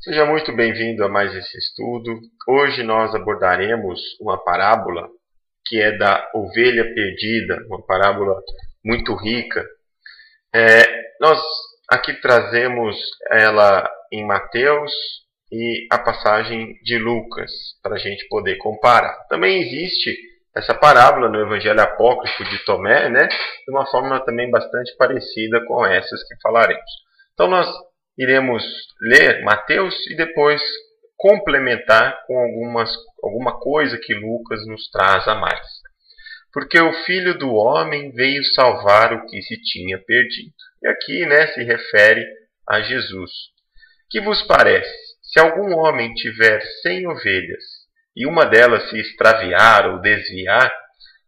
Seja muito bem-vindo a mais esse estudo. Hoje nós abordaremos uma parábola que é da ovelha perdida, uma parábola muito rica. Nós aqui trazemos ela em Mateus e a passagem de Lucas, para a gente poder comparar. Também existe essa parábola no Evangelho Apócrifo de Tomé, de uma forma também bastante parecida com essas que falaremos. Então nós iremos ler Mateus e depois complementar com alguma coisa que Lucas nos traz a mais. Porque o Filho do Homem veio salvar o que se tinha perdido. E aqui se refere a Jesus. Que vos parece? Se algum homem tiver 100 ovelhas e uma delas se extraviar ou desviar,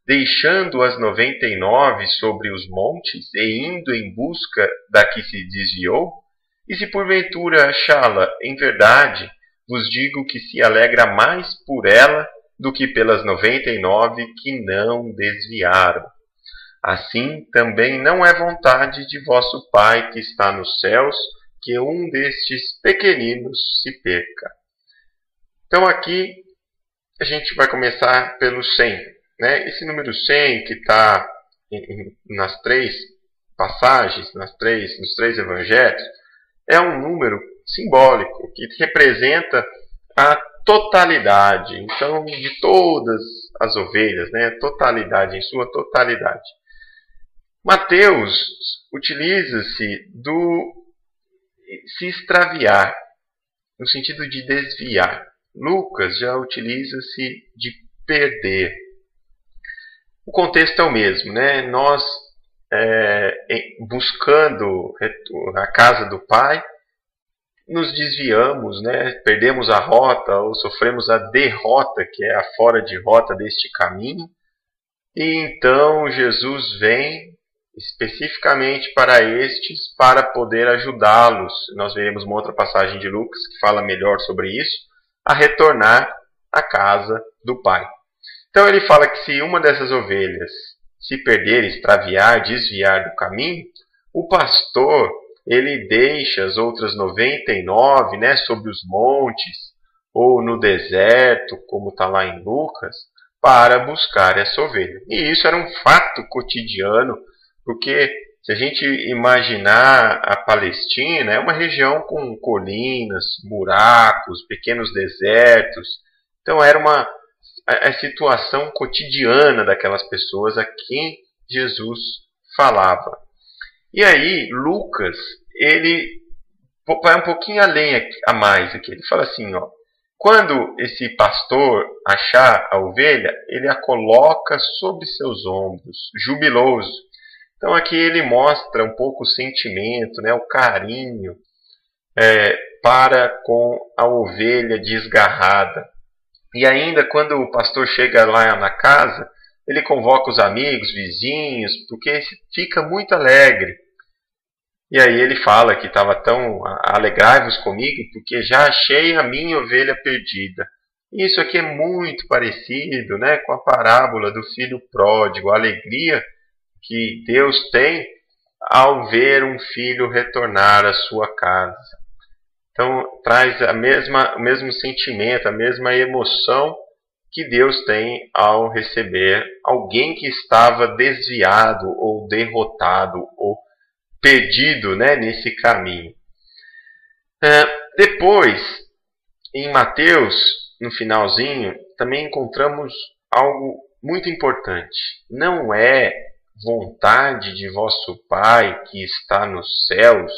deixando as 99 sobre os montes e indo em busca da que se desviou? E se porventura achá-la, em verdade, vos digo que se alegra mais por ela do que pelas 99 que não desviaram. Assim também não é vontade de vosso Pai que está nos céus que um destes pequeninos se perca. Então aqui a gente vai começar pelo 100. Esse número 100 que está nas três passagens, nos três evangelhos, é um número simbólico que representa a totalidade, então, de todas as ovelhas, totalidade, em sua totalidade. Mateus utiliza-se do se extraviar, no sentido de desviar. Lucas já utiliza-se de perder. O contexto é o mesmo, Nós buscando a casa do Pai, nos desviamos, perdemos a rota ou sofremos a derrota, que é a fora de rota deste caminho. E então Jesus vem especificamente para estes, para poder ajudá-los. Nós veremos uma outra passagem de Lucas que fala melhor sobre isso, a retornar à casa do Pai. Então ele fala que se uma dessas ovelhas se perder, extraviar, desviar do caminho, o pastor ele deixa as outras 99 sobre os montes ou no deserto, como está lá em Lucas, para buscar essa ovelha. E isso era um fato cotidiano, porque se a gente imaginar a Palestina, é uma região com colinas, buracos, pequenos desertos. Então era a situação cotidiana daquelas pessoas a quem Jesus falava. E aí, Lucas, ele vai um pouquinho além a mais aqui. Ele fala assim, quando esse pastor achar a ovelha, ele a coloca sobre seus ombros, jubiloso. Então aqui ele mostra um pouco o sentimento, o carinho para com a ovelha desgarrada. E ainda quando o pastor chega lá na casa, ele convoca os amigos, vizinhos, porque fica muito alegre. E aí ele fala que estava tão... Alegrai-vos comigo, porque já achei a minha ovelha perdida. E isso aqui é muito parecido com a parábola do filho pródigo, a alegria que Deus tem ao ver um filho retornar à sua casa. Então traz o mesmo sentimento, a mesma emoção que Deus tem ao receber alguém que estava desviado ou derrotado ou perdido nesse caminho. Depois, em Mateus, no finalzinho, também encontramos algo muito importante. Não é vontade de vosso Pai que está nos céus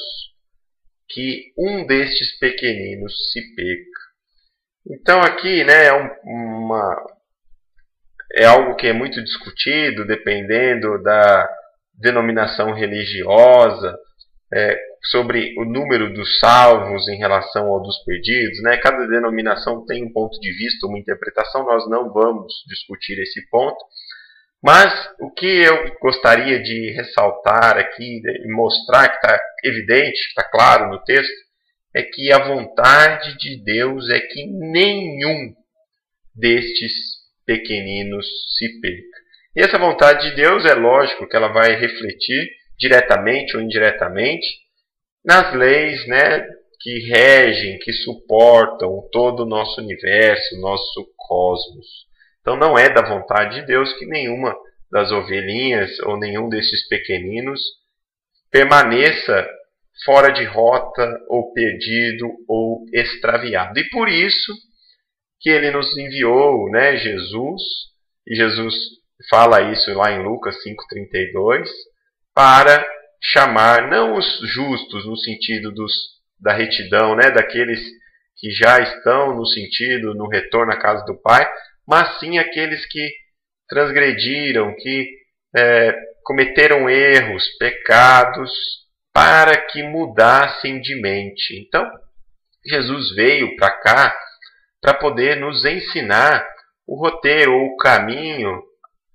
que um destes pequeninos se perca. Então aqui é algo que é muito discutido, dependendo da denominação religiosa, sobre o número dos salvos em relação ao dos perdidos. Cada denominação tem um ponto de vista, uma interpretação, nós não vamos discutir esse ponto. Mas o que eu gostaria de ressaltar aqui e mostrar que está evidente, está claro no texto, é que a vontade de Deus é que nenhum destes pequeninos se perca. E essa vontade de Deus é lógico que ela vai refletir diretamente ou indiretamente nas leis que regem, que suportam todo o nosso universo, nosso cosmos. Então não é da vontade de Deus que nenhuma das ovelhinhas ou nenhum desses pequeninos permaneça fora de rota, ou perdido, ou extraviado. E por isso que ele nos enviou, né, Jesus, e Jesus fala isso lá em Lucas 5,32, para chamar não os justos no sentido da retidão, né, daqueles que já estão no sentido, no retorno à casa do Pai, mas sim aqueles que transgrediram, que cometeram erros, pecados, para que mudassem de mente. Então, Jesus veio para cá para poder nos ensinar o roteiro ou o caminho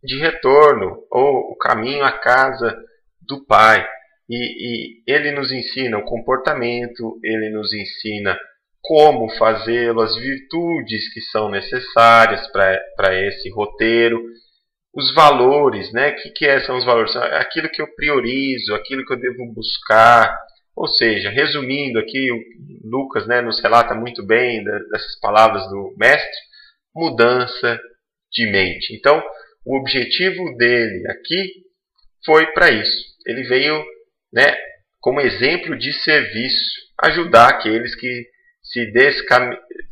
de retorno, ou o caminho à casa do Pai. E ele nos ensina o comportamento, ele nos ensina como fazê-lo, as virtudes que são necessárias para esse roteiro, os valores, né? O que são os valores? Aquilo que eu priorizo, aquilo que eu devo buscar. Ou seja, resumindo aqui, Lucas, né, nos relata muito bem dessas palavras do Mestre, mudança de mente. Então, o objetivo dele aqui foi para isso. Ele veio, né, como exemplo de serviço, ajudar aqueles que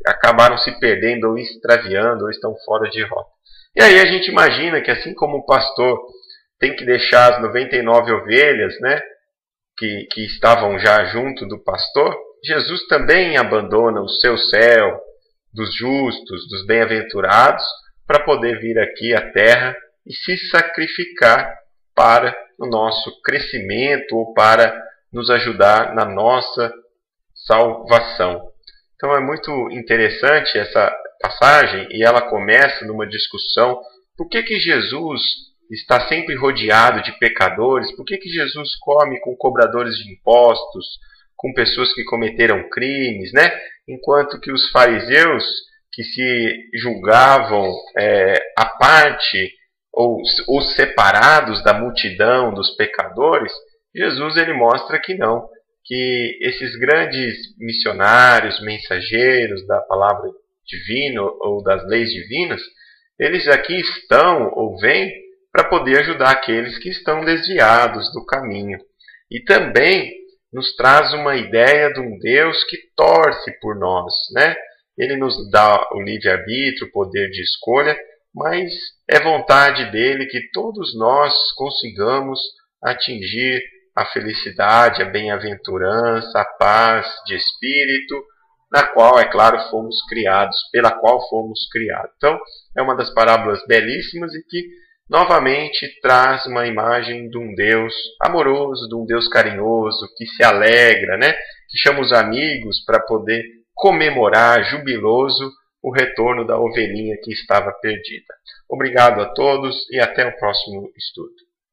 acabaram se perdendo ou extraviando ou estão fora de rota. E aí a gente imagina que assim como o pastor tem que deixar as 99 ovelhas, né, que estavam já junto do pastor, Jesus também abandona o seu céu dos justos, dos bem-aventurados, para poder vir aqui à terra e se sacrificar para o nosso crescimento ou para nos ajudar na nossa salvação. Então é muito interessante essa passagem, e ela começa numa discussão. Por que Jesus está sempre rodeado de pecadores? Por que Jesus come com cobradores de impostos, com pessoas que cometeram crimes, né? Enquanto que os fariseus, que se julgavam à parte ou separados da multidão dos pecadores, Jesus ele mostra que não, que esses grandes missionários, mensageiros da palavra divina ou das leis divinas, eles aqui estão ou vêm para poder ajudar aqueles que estão desviados do caminho. E também nos traz uma ideia de um Deus que torce por nós, né? Ele nos dá o livre-arbítrio, o poder de escolha, mas é vontade dele que todos nós consigamos atingir a felicidade, a bem-aventurança, a paz de espírito, na qual, é claro, fomos criados, pela qual fomos criados. Então, é uma das parábolas belíssimas e que, novamente, traz uma imagem de um Deus amoroso, de um Deus carinhoso, que se alegra, né? Que chama os amigos para poder comemorar, jubiloso, o retorno da ovelhinha que estava perdida. Obrigado a todos e até o próximo estudo.